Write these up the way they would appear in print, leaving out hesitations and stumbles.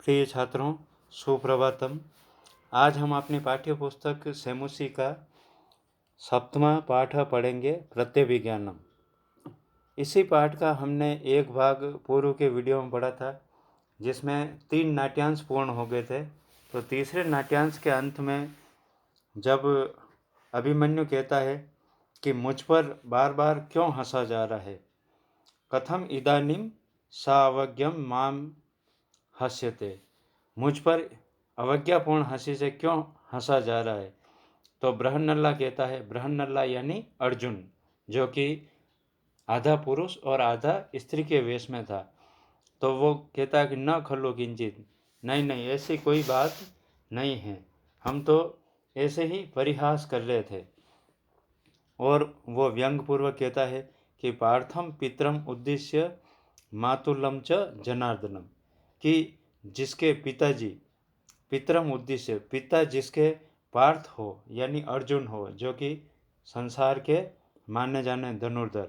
प्रिय छात्रों, सुप्रभातम। आज हम अपनी पाठ्य पुस्तक सेमुसी का 7वां पाठ पढ़ेंगे, प्रत्यभिज्ञानम। इसी पाठ का हमने एक भाग पूर्व के वीडियो में पढ़ा था, जिसमें 3 नाट्यांश पूर्ण हो गए थे। तो तीसरे नाट्यांश के अंत में जब अभिमन्यु कहता है कि मुझ पर बार बार क्यों हंसा जा रहा है, कथम इदानीम सावज्ञम माम हस्यते, मुझ पर अवज्ञापूर्ण हंसी से क्यों हंसा जा रहा है। तो बृहन्नल्ला कहता है, बृहन्नल्ला यानी अर्जुन, जो कि आधा पुरुष और आधा स्त्री के वेश में था। तो वो कहता है कि न खलो किंचित, नहीं नहीं, ऐसी कोई बात नहीं है, हम तो ऐसे ही परिहास कर रहे थे। और वो व्यंग पूर्वक कहता है कि पार्थम पितरम उद्देश्य मातुलम च जनार्दनम, कि जिसके पिताजी, पितरम उद्देश्य, पिता जिसके पार्थ हो यानी अर्जुन हो, जो कि संसार के माने जाने धनुर्धर,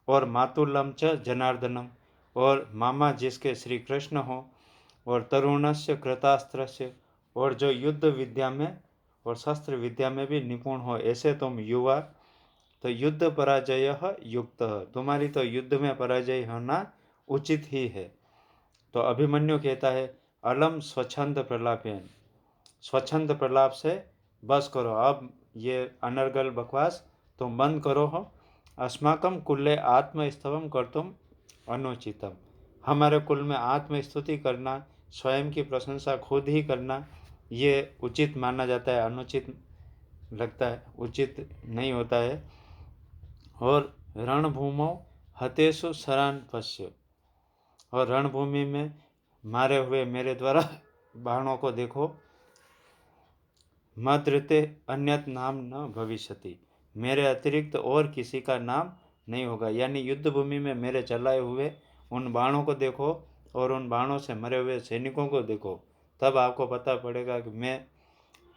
और मातुलम च जनार्दनम, और मामा जिसके श्री कृष्ण हो, और तरुणस्य कृतास्त्रस्य, और जो युद्ध विद्या में और शस्त्र विद्या में भी निपुण हो, ऐसे तुम युवा, तो युद्ध पराजय युक्त, तुम्हारी तो युद्ध में पराजय होना उचित ही है। तो अभिमन्यु कहता है, अलम स्वच्छंद प्रलापेन, स्वच्छंद प्रलाप से बस करो, अब ये अनर्गल बकवास तुम बंद करो हो। अस्माकम कुल्ले आत्मस्तवम कर्तुम अनुचितम, हमारे कुल में आत्मस्तुति करना, स्वयं की प्रशंसा खुद ही करना, ये उचित माना जाता है, अनुचित लगता है, उचित नहीं होता है। और रणभूमौ हतेषु शरान पश्य, और रणभूमि में मारे हुए मेरे द्वारा बाणों को देखो। मद्रते अन्यत नाम न भविष्यति, मेरे अतिरिक्त और किसी का नाम नहीं होगा, यानी युद्ध भूमि में मेरे चलाए हुए उन बाणों को देखो और उन बाणों से मरे हुए सैनिकों को देखो, तब आपको पता पड़ेगा कि मैं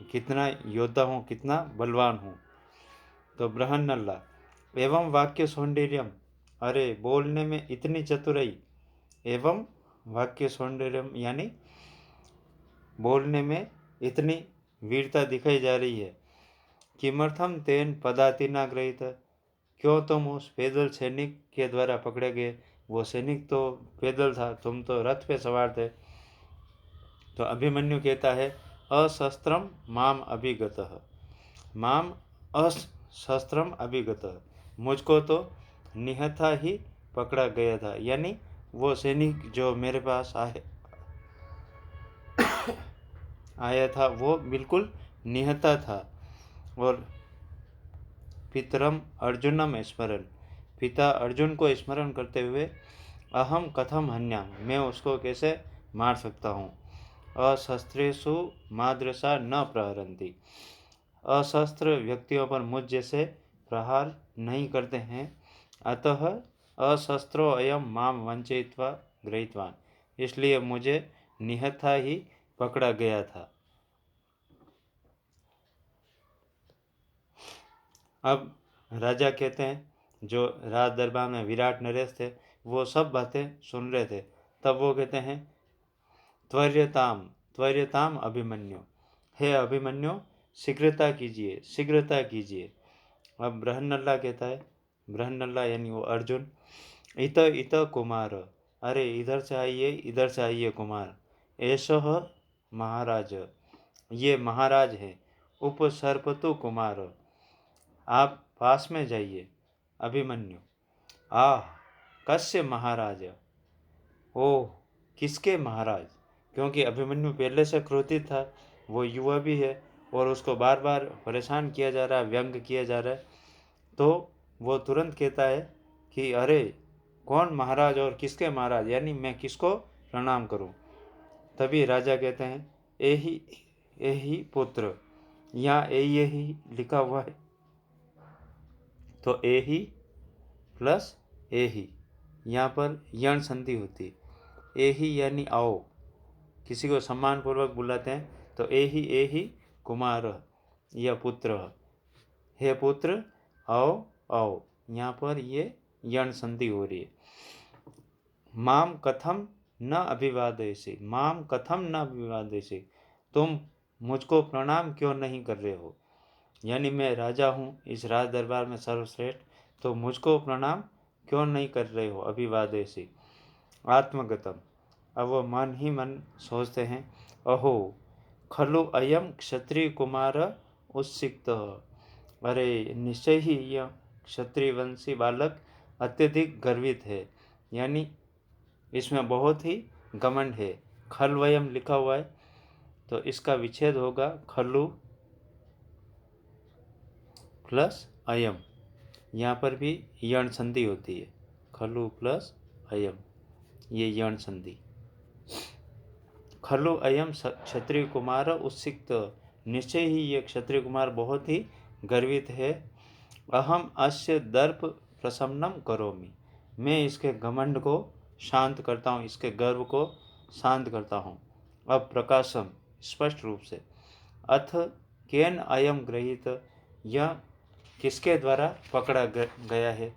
कितना योद्धा हूँ, कितना बलवान हूँ। तो बृहन्नल्ला एवं वाक्य सौंदर्यम, अरे बोलने में इतनी चतुराई, एवं वाक्य सौंदर्यम यानी बोलने में इतनी वीरता दिखाई जा रही है। किमर्थम तेन पदाति न गृहीत, क्यों तुम उस पैदल सैनिक के द्वारा पकड़े गए। वो सैनिक तो पैदल था, तुम तो रथ पे सवार थे। तो अभिमन्यु कहता है, अशस्त्रम माम अभिगतः, माम अशस्त्रम अभिगतः, मुझको तो निहत्था ही पकड़ा गया था, यानी वो सैनिक जो मेरे पास आया था वो बिल्कुल निहत्था था। और पितरम अर्जुनम स्मरण, पिता अर्जुन को स्मरण करते हुए, अहम कथम हन्याम, मैं उसको कैसे मार सकता हूँ। अशस्त्रेषु माद्रसा न प्रहरन्ति, अशस्त्र व्यक्तियों पर मुझ जैसे प्रहार नहीं करते हैं। अतः अशस्त्रो अयम माम वंचयित्वा गृहीतवान, इसलिए मुझे निहत्था ही पकड़ा गया था। अब राजा कहते हैं, जो राज दरबार में विराट नरेश थे, वो सब बातें सुन रहे थे। तब वो कहते हैं, त्वर्यताम त्वर्यताम अभिमन्यु, हे अभिमन्यु शीघ्रता कीजिए, शीघ्रता कीजिए। अब बृहन्नल्ला कहता है, बृहन्नल्ला यानी वो अर्जुन, इत इत कुमार, अरे इधर से आइए, इधर से आइए कुमार। ऐसह महाराज, ये महाराज है। उपसर्पतु कुमार, आप पास में जाइए। अभिमन्यु, आह कस्य महाराज, ओह किसके महाराज, क्योंकि अभिमन्यु पहले से क्रोधित था, वो युवा भी है और उसको बार बार परेशान किया जा रहा है, व्यंग किया जा रहा है। तो वो तुरंत कहता है कि अरे कौन महाराज और किसके महाराज, यानी मैं किसको प्रणाम करूं। तभी राजा कहते हैं, एही एही पुत्र, यहाँ एही लिखा हुआ है, तो एही प्लस एही, यहाँ पर यण संधि होती। एही यानी आओ, किसी को सम्मानपूर्वक बुलाते हैं, तो एही एही कुमार या पुत्र, हे पुत्र आओ आओ, यहाँ पर ये यण संधि हो रही है। माम कथम न अभिवादयसि माम कथम न अभिवादयसि, तुम मुझको प्रणाम क्यों नहीं कर रहे हो। यानी मैं राजा हूँ इस राज दरबार में सर्वश्रेष्ठ, तो मुझको प्रणाम क्यों नहीं कर रहे हो। अभिवादयसि आत्मगतम, अब वो मन ही मन सोचते हैं, अहो खलु अयम क्षत्रिय कुमार उत्सिक्त, अरे निश्चय ही यह क्षत्रिय वंशी बालक अत्यधिक गर्वित है, यानी इसमें बहुत ही घमंड है। खलवयम लिखा हुआ है तो इसका विच्छेद होगा खलु प्लस अयम, यहाँ पर भी यण संधि होती है, खलु प्लस अयम, ये यण संधि। खलु अयम क्षत्रिय कुमार उत्सिक्त, निश्चय ही ये क्षत्रिय कुमार बहुत ही गर्वित है। अहम अस्य दर्प प्रशमनम करोमि, मैं इसके घमंड को शांत करता हूँ, इसके गर्व को शांत करता हूँ। अब प्रकाशम स्पष्ट रूप से, अथ केन अयम गृहीत, यह किसके द्वारा पकड़ा गया है।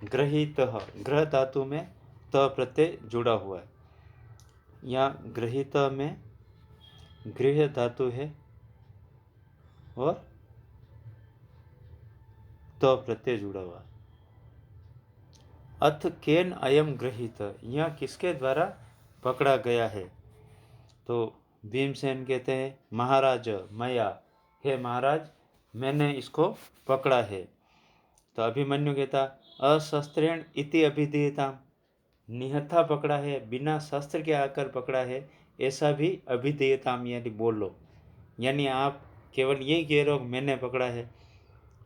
गृहीत, ग्रह धातु में त प्रत्यय जुड़ा हुआ है, यहाँ गृहीत में गृह धातु है और त प्रत्यय जुड़ा हुआ। अथ केन अयम गृहीत, यह किसके द्वारा पकड़ा गया है। तो भीमसेन कहते हैं महाराज मया, हे महाराज मैंने इसको पकड़ा है। तो अभिमन्यु कहता अशस्त्रेण इति अभिधीयताम, निहत्था पकड़ा है, बिना शस्त्र के आकर पकड़ा है, ऐसा भी अभिधेयताम यानी बोलो। यानी आप केवल यही कह रहे हो मैंने पकड़ा है,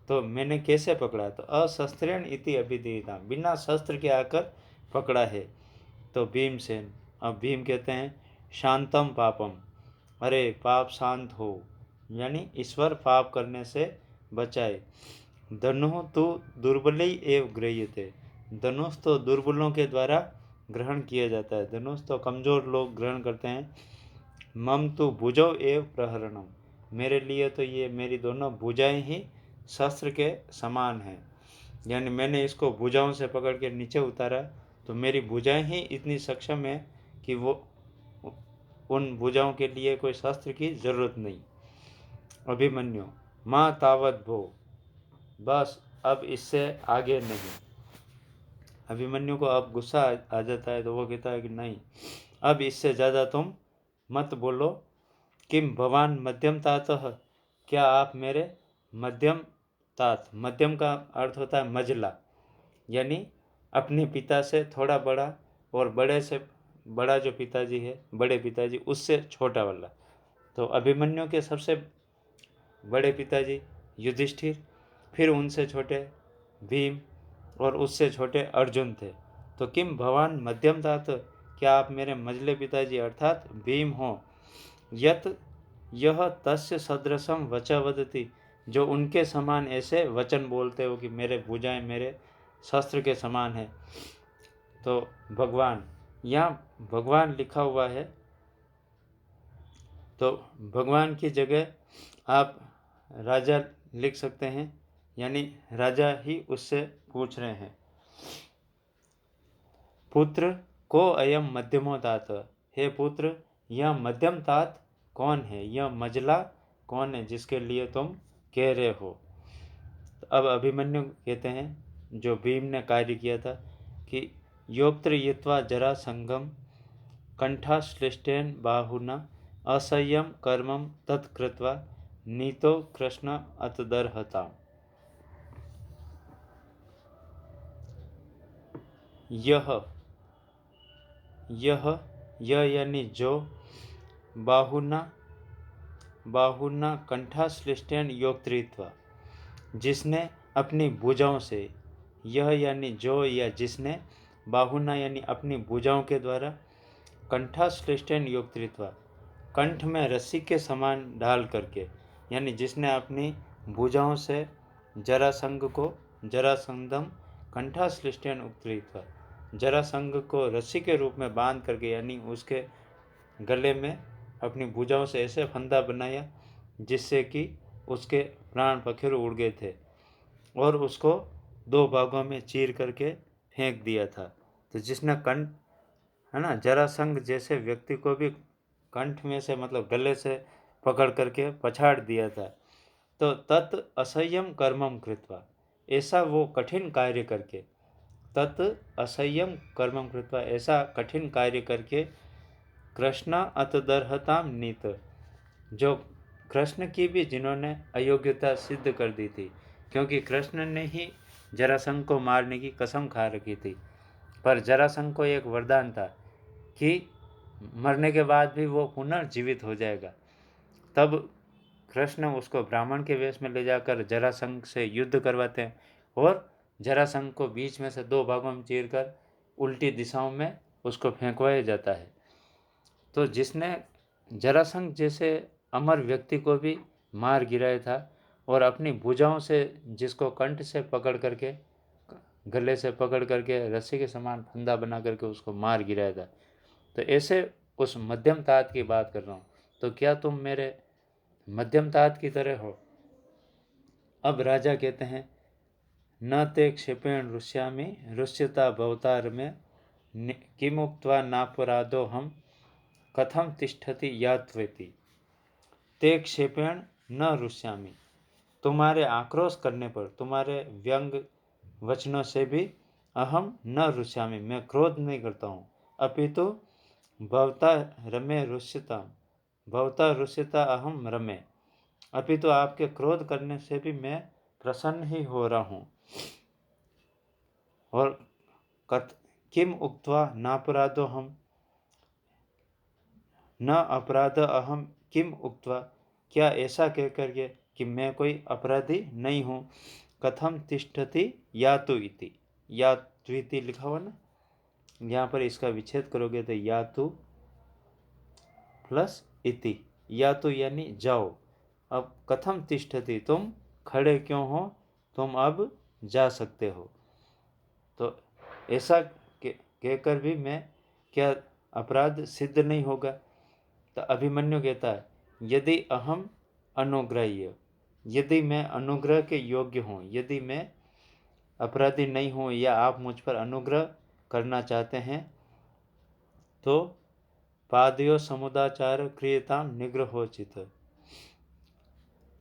तो मैंने कैसे पकड़ा, तो अशस्त्रेण इति अभिधेयताम, बिना शस्त्र के आकर पकड़ा है। तो भीमसेन, अब भीम कहते हैं शांतम पापम, अरे पाप शांत हो, यानी ईश्वर पाप करने से बचाए। धनुः तो दुर्बली एव गृह्यते, धनुष तो दुर्बलों के द्वारा ग्रहण किया जाता है, धनुष तो कमजोर लोग ग्रहण करते हैं। मम तो भुजौ एव प्रहरणम, मेरे लिए तो ये मेरी दोनों भुजाएं ही शस्त्र के समान हैं, यानी मैंने इसको भुजाओं से पकड़ के नीचे उतारा तो मेरी भुजाएं ही इतनी सक्षम है कि वो उन भुजाओं के लिए कोई शस्त्र की जरूरत नहीं। अभिमन्यु माँ तावत भो, बस अब इससे आगे नहीं। अभिमन्यु को अब गुस्सा आ जाता है तो वो कहता है कि नहीं, अब इससे ज़्यादा तुम मत बोलो। किम भवान मध्यम तात, क्या आप मेरे मध्यम तात, मध्यम का अर्थ होता है मझला, यानी अपने पिता से थोड़ा बड़ा और बड़े से बड़ा जो पिताजी है, बड़े पिताजी उससे छोटा वाला। तो अभिमन्यु के सबसे बड़े पिताजी युधिष्ठिर, फिर उनसे छोटे भीम और उससे छोटे अर्जुन थे। तो किम भवान मध्यम तात, क्या आप मेरे मझले पिताजी अर्थात भीम हो। यत यह तस्य सदृशम वचा वदति, जो उनके समान ऐसे वचन बोलते हो कि मेरे भुजाएं मेरे शस्त्र के समान है। तो भगवान, यहाँ भगवान लिखा हुआ है, तो भगवान की जगह आप राजा लिख सकते हैं, यानी राजा ही उससे पूछ रहे हैं। पुत्र को अयम मध्यमो तात, हे पुत्र यह मध्यम तात कौन है, यह मजला कौन है जिसके लिए तुम कह रहे हो। तो अब अभिमन्यु कहते हैं जो भीम ने कार्य किया था कि योक्त्र यत्वा जरा संगम कंठाश्लिष्टेन बाहुना असह्यम कर्मम तत्कृत्वा नीतो कृष्ण अतदर्हता। यह यानी जो बाहुना कंठाश्लिष्टेन योक्तृत्वा, जिसने अपनी भुजाओं से, यह यानी जो या जिसने, बाहुना यानी अपनी भुजाओं के द्वारा, कंठाश्लिष्टेन योक्तृत्वा कंठ में रस्सी के समान डाल करके, यानी जिसने अपनी भुजाओं से जरासंध को, जरासंधम कंठाश्लिष्टेन उक्तृत्वा, जरासंध को रस्सी के रूप में बांध करके, यानी उसके गले में अपनी भुजाओं से ऐसे फंदा बनाया जिससे कि उसके प्राण पखेरु उड़ गए थे और उसको दो भागों में चीर करके फेंक दिया था। तो जिसने है ना, जरासंध जैसे व्यक्ति को भी कंठ में से मतलब गले से पकड़ करके पछाड़ दिया था। तो तत् असह्यम कर्मम कृत्वा, ऐसा वो कठिन कार्य करके, तत् असह्यम कर्मम कृत्वा, ऐसा कठिन कार्य करके, कृष्ण अतदर्हताम नीत, जो कृष्ण की भी जिन्होंने अयोग्यता सिद्ध कर दी थी, क्योंकि कृष्ण ने ही जरासंध को मारने की कसम खा रखी थी। पर जरासंध को एक वरदान था कि मरने के बाद भी वो पुनर्जीवित हो जाएगा। तब कृष्ण उसको ब्राह्मण के वेश में ले जाकर जरासंध से युद्ध करवाते हैं और जरासंध को बीच में से दो भागों में चीरकर उल्टी दिशाओं में उसको फेंकवाया जाता है। तो जिसने जरासंध जैसे अमर व्यक्ति को भी मार गिराया था और अपनी भुजाओं से जिसको कंठ से पकड़ करके, गले से पकड़ करके रस्सी के समान फंदा बना करके उसको मार गिराया था, तो ऐसे उस मध्यम तात की बात कर रहा हूँ। तो क्या तुम मेरे मध्यम तात की तरह हो? अब राजा कहते हैं, न ते क्षेपेण रुष्यामि रुष्यता भवतार में, किमुक्त्वा नापराधो हम कथम तिष्ठति यात्वेति। ते क्षेपेण न रुष्यामि, तुम्हारे आक्रोश करने पर, तुम्हारे व्यंग वचनों से भी अहम न रुष्यामि, मैं क्रोध नहीं करता हूँ। अपितु भवता रमे रुष्यता, भवता रुष्यता अहम रमे, अपितु आपके क्रोध करने से भी मैं प्रसन्न ही हो रहा हूँ। और किम उक्त्वा नापराधो हम, न अपराध अहम किम उक्त्वा, क्या ऐसा कह करके कि मैं कोई अपराधी नहीं हूँ। कथम तिष्ठति यातु इति, यात्विति लिखा हुआ ना, यहाँ पर इसका विच्छेद करोगे तो यातु प्लस इति, यातु यानी जाओ। अब कथम तिष्ठति, तुम खड़े क्यों हो, तुम अब जा सकते हो। तो ऐसा कहकर भी मैं क्या अपराध सिद्ध नहीं होगा। तो अभिमन्यु कहता है, यदि अहम अनुग्रह्य, यदि मैं अनुग्रह के योग्य हूँ, यदि मैं अपराधी नहीं हूँ या आप मुझ पर अनुग्रह करना चाहते हैं, तो पादयो समुदाचार क्रियताम निग्रहोचित,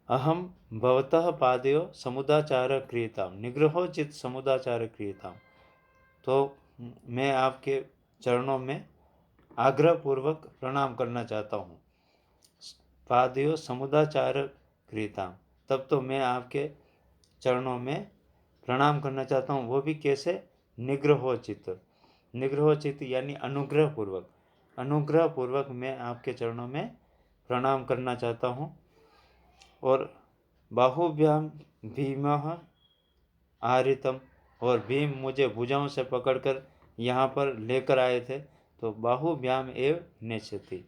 अहम भवतः पादयो समुदाचार क्रियताम निग्रहोचित समुदाचार क्रियताम। तो मैं आपके चरणों में आग्रहपूर्वक प्रणाम करना चाहता हूँ। पादयो समुदाचार क्रियताम, तब तो मैं आपके चरणों में प्रणाम करना चाहता हूँ, वो भी कैसे, निग्रहोचित, निग्रहोचित यानी अनुग्रहपूर्वक, अनुग्रहपूर्वक मैं आपके चरणों में प्रणाम करना चाहता हूँ। और बाहुभ्याम भीमः आरितम, और भीम मुझे भुजाओं से पकड़कर यहाँ पर लेकर आए थे, तो बाहुभ्याम एव नेष्यति,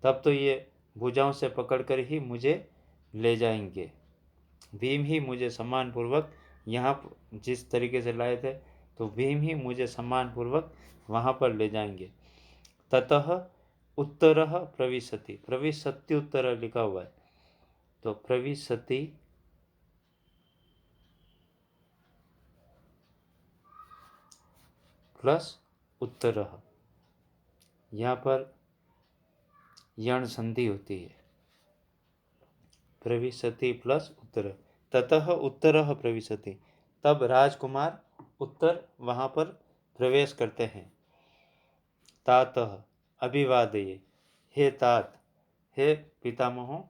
तब तो ये भुजाओं से पकड़कर ही मुझे ले जाएंगे। भीम ही मुझे सम्मानपूर्वक यहाँ जिस तरीके से लाए थे, तो भीम ही मुझे सम्मानपूर्वक वहाँ पर ले जाएंगे। ततः उत्तरः प्रविशति, प्रविशति उत्तर लिखा हुआ है, तो प्रविशति प्लस उत्तरः, यहाँ पर यण संधि होती है, प्रविशति प्लस उत्तर, ततः उत्तरः प्रविशति, तब राजकुमार उत्तर वहाँ पर प्रवेश करते हैं। तातः अभिवादये, हे तात, हे पितामह,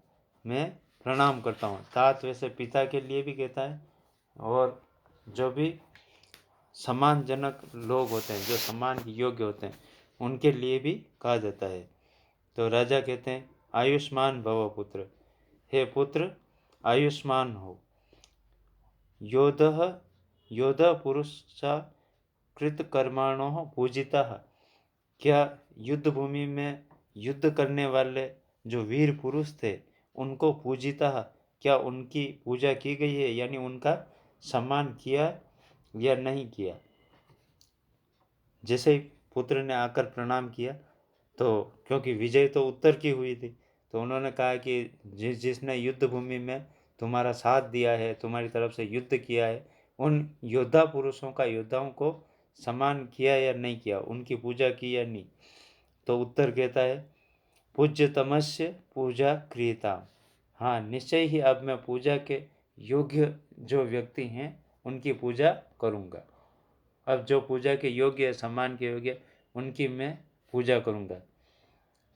मैं प्रणाम करता हूँ। तात वैसे पिता के लिए भी कहता है, और जो भी सम्मानजनक लोग होते हैं, जो सम्मान के योग्य होते हैं, उनके लिए भी कहा जाता है। तो राजा कहते हैं, आयुष्मान भव पुत्र, हे पुत्र आयुष्मान हो। योधः योध पुरुषा कृतकर्माणो पूजिता, क्या युद्ध भूमि में युद्ध करने वाले जो वीर पुरुष थे, उनको पूजिता, क्या उनकी पूजा की गई है, यानी उनका सम्मान किया या नहीं किया। जैसे ही पुत्र ने आकर प्रणाम किया, तो क्योंकि विजय तो उत्तर की हुई थी, तो उन्होंने कहा कि जिसने युद्ध भूमि में तुम्हारा साथ दिया है, तुम्हारी तरफ से युद्ध किया है, उन योद्धा पुरुषों का, योद्धाओं को सम्मान किया या नहीं किया, उनकी पूजा की या नहीं। तो उत्तर कहता है पूज्यतमस्य पूजा क्रियता। हाँ, निश्चय ही अब मैं पूजा के योग्य जो व्यक्ति हैं उनकी पूजा करूँगा। अब जो पूजा के योग्य है, सम्मान के योग्य, उनकी मैं पूजा करूँगा।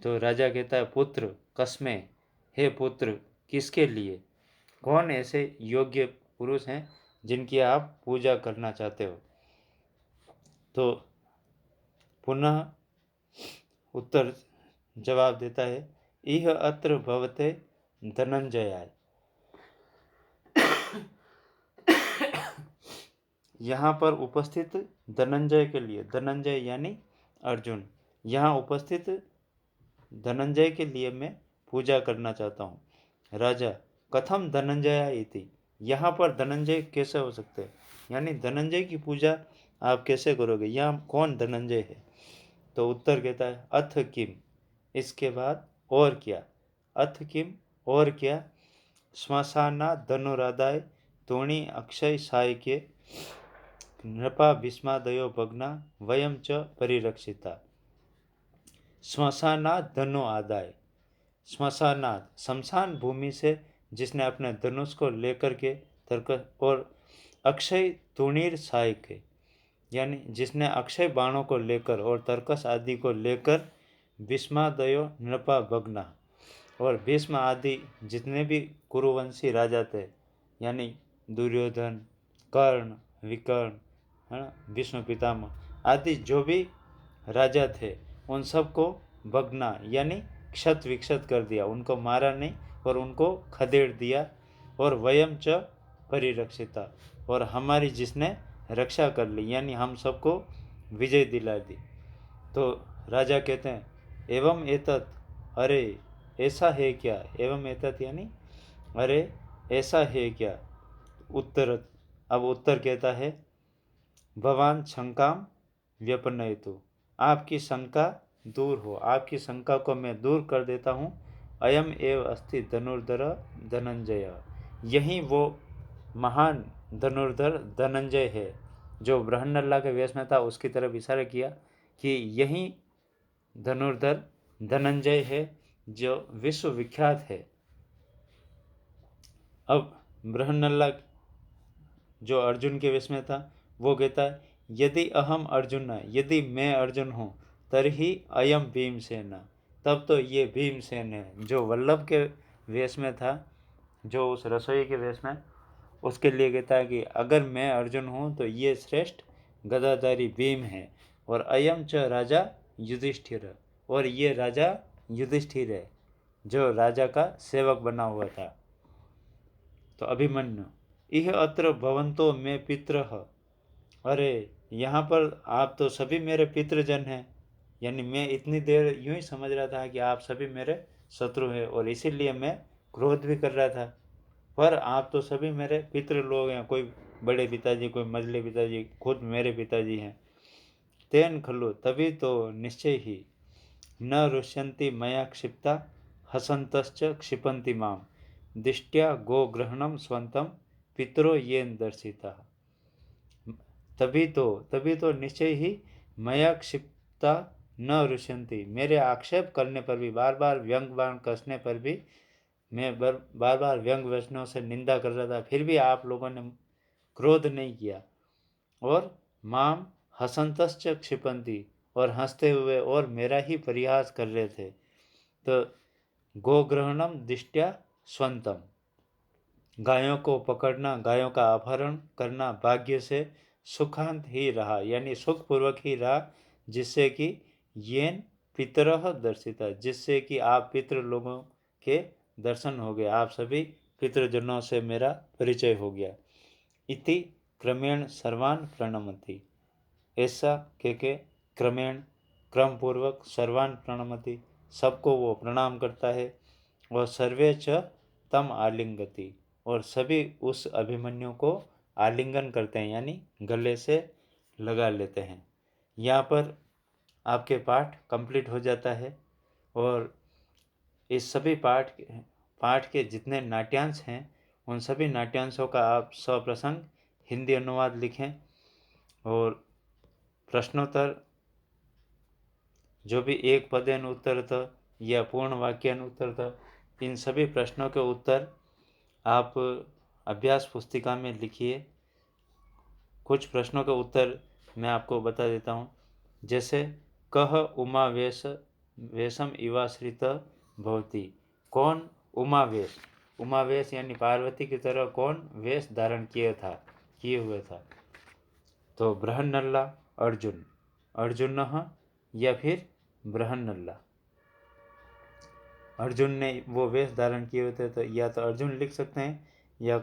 तो राजा कहता है पुत्र कस्मै, हे पुत्र किसके लिए, कौन ऐसे योग्य पुरुष हैं जिनकी आप पूजा करना चाहते हो। तो पुनः उत्तर जवाब देता है इह अत्र भवते धनंजयाय। यहाँ पर उपस्थित धनंजय के लिए, धनंजय यानी अर्जुन, यहाँ उपस्थित धनंजय के लिए मैं पूजा करना चाहता हूँ। राजा कथम धनंजय इति, यहाँ पर धनंजय कैसे हो सकते हैं, यानी धनंजय की पूजा आप कैसे करोगे, यहाँ कौन धनंजय है। तो उत्तर कहता है अथ किम, इसके बाद और क्या, अथ किम और क्या, श्मशाना धनुरादाय तोणी अक्षय सायके नृपा भीष्मादयो भग्ना वयम च परिरक्षिता। श्मशानात धनु आदाय, श्मशानात शमशान भूमि से जिसने अपने धनुष को लेकर के तर्कस, और अक्षय तुणीर सायके यानी जिसने अक्षय बाणों को लेकर और तर्कस आदि को लेकर भीष्मादयो नृपा भग्ना, और भीष्म आदि जितने भी कुरुवंशी राजा थे, यानी दुर्योधन, कर्ण, विकर्ण, है ना, भीष्म पितामह आदि जो भी राजा थे, उन सबको भगना यानी क्षत विक्षत कर दिया, उनको मारा नहीं और उनको खदेड़ दिया। और वयम च परिरक्षिता, और हमारी जिसने रक्षा कर ली, यानी हम सबको विजय दिला दी। तो राजा कहते हैं एवं एतत्, अरे ऐसा है क्या, एवं एतत् यानी अरे ऐसा है क्या। उत्तर, अब उत्तर कहता है भवान शंकाम व्यपनयतु, आपकी शंका दूर हो, आपकी शंका को मैं दूर कर देता हूँ। अयम एव अस्ति धनुर्धर धनंजय, यही वो महान धनुर्धर धनंजय है जो बृहन्नल्ला के वेश में था, उसकी तरफ इशारा किया कि यही धनुर्धर धनंजय है जो विश्व विख्यात है। अब बृहन्नल्ला जो अर्जुन के वेश में था वो कहता है यदि अहम अर्जुन, यदि मैं अर्जुन हूँ, तरही अयम भीमसेन, तब तो ये भीमसेन है जो वल्लभ के वेश में था, जो उस रसोई के वेश में, उसके लिए कहता है कि अगर मैं अर्जुन हूँ तो ये श्रेष्ठ गदाधारी भीम है, और अयम च राजा युधिष्ठिर, और ये राजा युधिष्ठिर है जो राजा का सेवक बना हुआ था। तो अभिमन्यु इह अत्र भवंतो में पितृ, अरे यहाँ पर आप तो सभी मेरे पितृजन हैं, यानी मैं इतनी देर यूं ही समझ रहा था कि आप सभी मेरे शत्रु हैं और इसीलिए मैं क्रोध भी कर रहा था, पर आप तो सभी मेरे पितृ लोग हैं, कोई बड़े पिताजी, कोई मझले पिताजी, खुद मेरे पिताजी हैं। तेन खलु, तभी तो निश्चय ही, न रुष्यन्ति मया क्षिप्ता हसंतश्च क्षिपन्ति माम दिष्ट्या गोग्रहणम स्वंतम पितरो येन दर्शिता। तभी तो निश्चय ही मया क्षिप्ता न रुष्यन्ति, मेरे आक्षेप करने पर भी, बार बार व्यंग बाण कसने पर भी, मैं बार बार व्यंग वचनों से निंदा कर रहा था, फिर भी आप लोगों ने क्रोध नहीं किया। और माम हसंतश्च क्षिपन्ति, और हंसते हुए और मेरा ही परिहास कर रहे थे। तो गोग्रहणम दिष्ट्या स्वंतम, गायों को पकड़ना, गायों का अपहरण करना भाग्य से सुखांत ही रहा, यानी सुखपूर्वक ही रहा, जिससे कि येन पितरः दर्शिता, जिससे कि आप पितृ लोगों के दर्शन हो गए, आप सभी पितृजनों से मेरा परिचय हो गया। इति क्रमेण सर्वान प्रणमति, ऐसा के क्रमेण क्रम पूर्वक सर्वान प्रणमति, सबको वो प्रणाम करता है। और सर्वे च तम आलिंगति, और सभी उस अभिमन्यु को आलिंगन करते हैं, यानी गले से लगा लेते हैं। यहाँ पर आपके पाठ कंप्लीट हो जाता है। और इस सभी पाठ के जितने नाट्यांश हैं, उन सभी नाट्यांशों का आप सप्रसंग हिंदी अनुवाद लिखें। और प्रश्नोत्तर जो भी एक पदेन उत्तर था या पूर्ण वाक्यान उत्तर था, इन सभी प्रश्नों के उत्तर आप अभ्यास पुस्तिका में लिखिए। कुछ प्रश्नों के उत्तर मैं आपको बता देता हूँ। जैसे कह उमा वेशम इवाश्रित भवती, कौन उमावेश, उमावेश यानी पार्वती की तरह कौन वेश धारण किए हुए था। तो बृहन्नल्ला अर्जुन, अर्जुन या फिर बृहन्नल्ला, अर्जुन ने वो वेश धारण किए हुए थे, तो या तो अर्जुन लिख सकते हैं या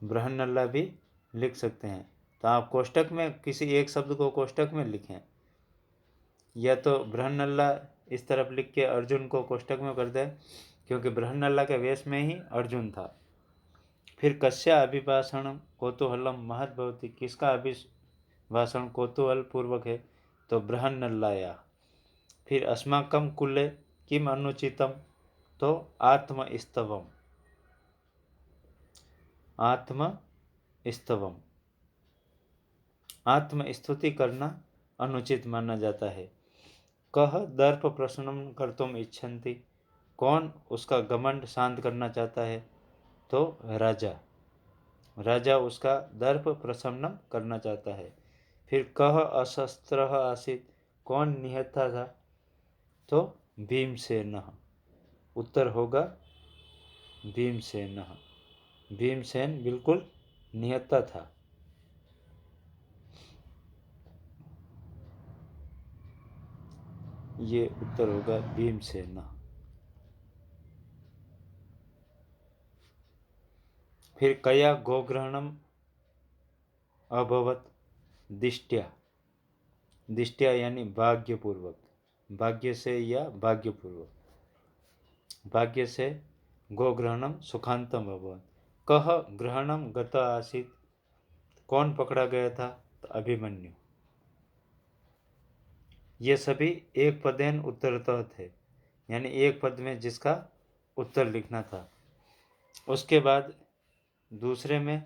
बृहन्नल्ला भी लिख सकते हैं। तो आप कोष्टक में किसी एक शब्द को कोष्टक में लिखें, या तो बृहन्नल्ला इस तरफ लिख के अर्जुन को कोष्टक में कर दें, क्योंकि बृहन्नल्ला के वेश में ही अर्जुन था। फिर कस्या अभिभाषण कौतूहलम महत भवति, किसका अभिभाषण कौतूहल पूर्वक है, तो बृहन्नल्लाया। फिर अस्माकं कुले किम अनुचितम, तो आत्मस्तवम, आत्मस्तवम, आत्मस्तुति करना अनुचित माना जाता है। कह दर्प प्रशमनम कर्तुम इच्छन्ति, कौन उसका घमंड शांत करना चाहता है, तो राजा, राजा उसका दर्प प्रशमनम करना चाहता है। फिर कह अशस्त्र आसीत, कौन निहत्था था, तो भीमसेन, उत्तर होगा भीमसेन, भीमसेन बिल्कुल निहत्था था। ये उत्तर होगा भीमसेन। फिर कया गोग्रहणम अभवत दिष्ट्या, दिष्ट्या यानी भाग्यपूर्वक, भाग्य से या भाग्यपूर्वक, भाग्य से गोग्रहणम सुखांतम अभवत। कह ग्रहणम गत आसीत, कौन पकड़ा गया था, तो अभिमन्यु। ये सभी एक पदेन उत्तरतः थे, यानी एक पद में जिसका उत्तर लिखना था। उसके बाद दूसरे में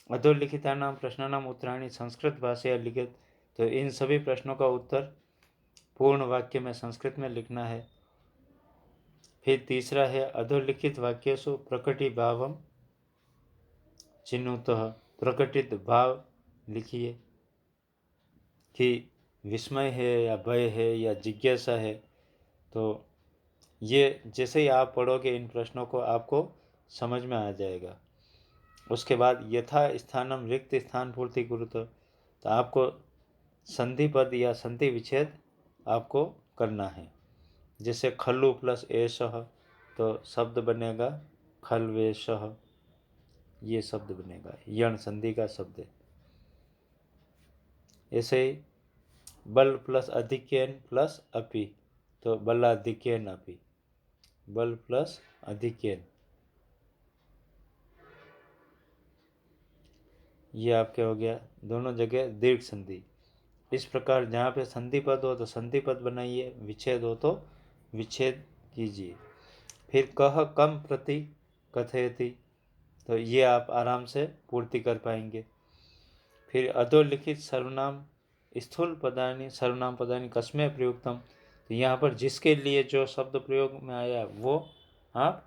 अधोलिखितानाम प्रश्नानाम उत्तराणि संस्कृत भाषा लिखित, तो इन सभी प्रश्नों का उत्तर पूर्ण वाक्य में संस्कृत में लिखना है। फिर तीसरा है अधोलिखित वाक्येषु प्रकटि भावम चिन्हुतः, प्रकटित भाव लिखिए कि विस्मय है या भय है या जिज्ञासा है। तो ये जैसे ही आप पढ़ोगे इन प्रश्नों को, आपको समझ में आ जाएगा। उसके बाद यथा स्थानम रिक्त स्थान पूर्ति कुरुत, तो आपको संधि पद या संधि विच्छेद आपको करना है। जैसे खल्लु प्लस एषः, तो शब्द बनेगा खलवेशः, ये शब्द बनेगा, यण संधि का शब्द है। ऐसे ही बल प्लस अधिक्यन प्लस अपि, तो बलाधिक्यन अपि, बल प्लस अधिक्यन, ये आपके हो गया दोनों जगह दीर्घ संधि। इस प्रकार जहाँ पे संधि पद हो तो संधि पद बनाइए, विच्छेद हो तो विच्छेद कीजिए। फिर कह कम प्रति कथयति, तो ये आप आराम से पूर्ति कर पाएंगे। फिर अधोलिखित सर्वनाम स्थूल पदानि सर्वनाम पदानि कस्मै प्रयुक्तम, तो यहाँ पर जिसके लिए जो शब्द प्रयोग में आया वो आप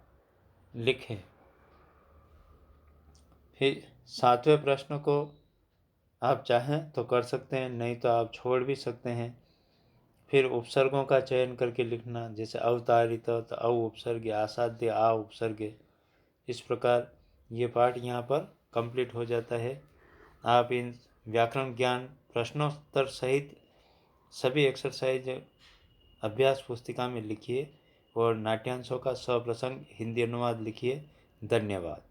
लिखें। फिर सातवें प्रश्न को आप चाहें तो कर सकते हैं, नहीं तो आप छोड़ भी सकते हैं। फिर उपसर्गों का चयन करके लिखना, जैसे अवतारित तो अ उपसर्ग, आसाध्य आ उपसर्ग। इस प्रकार ये पाठ यहाँ पर कंप्लीट हो जाता है। आप इन व्याकरण ज्ञान प्रश्नोत्तर सहित सभी एक्सरसाइज अभ्यास पुस्तिका में लिखिए और नाट्यांशों का सप्रसंग हिंदी अनुवाद लिखिए। धन्यवाद।